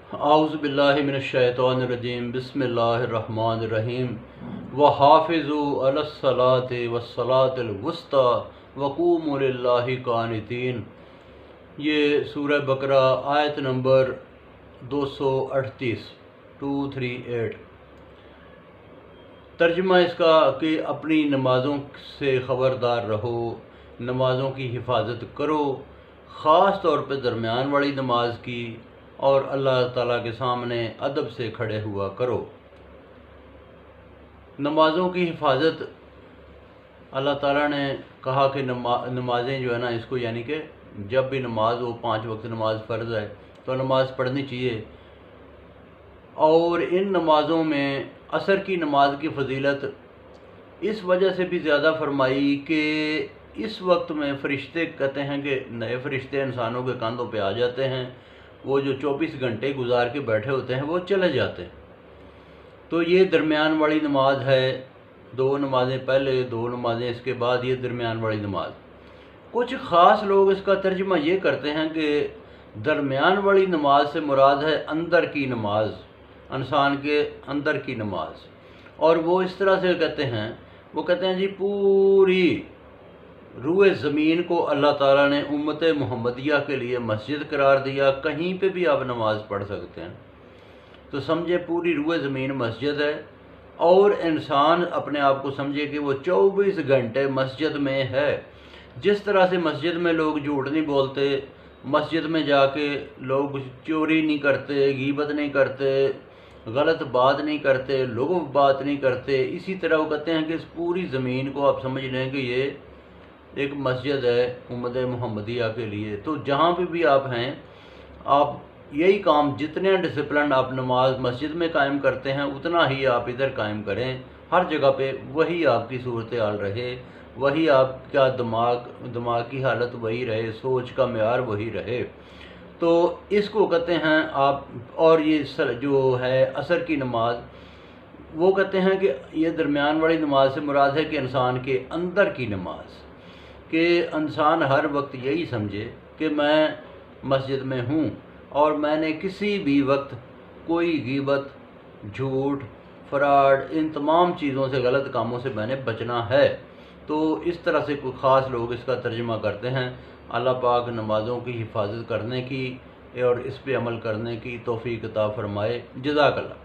اعوذ باللہ من الشیطان الرجیم بسم اللہ الرحمن الرحیم وحافظوا علی الصلاۃ والصلاۃ الوسطی وقوموا للہ قانتین۔ یہ سورہ بقرہ آیت نمبر 238 238۔ ترجمہ اس کا کہ اپنی نمازوں سے خبردار رہو، نمازوں کی حفاظت کرو، خاص طور پہ درمیان والی نماز کی، اور اللہ تعالیٰ کے سامنے ادب سے کھڑے ہوا کرو۔ نمازوں کی حفاظت اللہ تعالیٰ نے کہا کہ نمازیں جو ہے نا، اس کو یعنی کہ جب بھی نماز ہو، 5 وقت نماز فرض ہے تو نماز پڑھنی چاہیے، اور ان نمازوں میں عصر کی نماز کی فضیلت اس وجہ سے بھی زیادہ فرمائی کہ اس وقت میں فرشتے کہتے ہیں کہ نئے فرشتے انسانوں کے کاندھوں پہ آ جاتے ہیں، وہ جو 24 گھنٹے گزار کے بیٹھے ہوتے ہیں وہ چلے جاتے ہیں۔ تو یہ درمیان والی نماز ہے، 2 نمازیں پہلے، 2 نمازیں اس کے بعد، یہ درمیان والی نماز۔ کچھ خاص لوگ اس کا ترجمہ یہ کرتے ہیں کہ درمیان والی نماز سے مراد ہے اندر کی نماز، انسان کے اندر کی نماز، اور وہ اس طرح سے کہتے ہیں، وہ کہتے ہیں جی پوری روئے زمین کو اللہ تعالیٰ نے امت محمدیہ کے لیے مسجد قرار دیا، کہیں پہ بھی آپ نماز پڑھ سکتے ہیں، تو سمجھے پوری روئے زمین مسجد ہے، اور انسان اپنے آپ کو سمجھے کہ وہ 24 گھنٹے مسجد میں ہے۔ جس طرح سے مسجد میں لوگ جھوٹ نہیں بولتے، مسجد میں جا کے لوگ چوری نہیں کرتے، غیبت نہیں کرتے، غلط بات نہیں کرتے، لغو بات نہیں کرتے، اسی طرح وہ کہتے ہیں کہ اس پوری زمین کو آپ سمجھ لیں کہ یہ ایک مسجد ہے امت محمدیہ کے لیے۔ تو جہاں پہ بھی آپ ہیں، آپ یہی کام، جتنے ڈسپلن آپ نماز مسجد میں قائم کرتے ہیں اتنا ہی آپ ادھر قائم کریں، ہر جگہ پہ وہی آپ کی صورتحال رہے، وہی آپ کا دماغ کی حالت وہی رہے، سوچ کا معیار وہی رہے۔ تو اس کو کہتے ہیں آپ، اور یہ جو ہے عصر کی نماز، وہ کہتے ہیں کہ یہ درمیان والی نماز سے مراد ہے کہ انسان کے اندر کی نماز، کہ انسان ہر وقت یہی سمجھے کہ میں مسجد میں ہوں، اور میں نے کسی بھی وقت کوئی غیبت، جھوٹ، فراڈ، ان تمام چیزوں سے، غلط کاموں سے میں نے بچنا ہے۔ تو اس طرح سے کوئی خاص لوگ اس کا ترجمہ کرتے ہیں۔ اللہ پاک نمازوں کی حفاظت کرنے کی اور اس پہ عمل کرنے کی توفیق عطا فرمائے۔ جزاک اللہ۔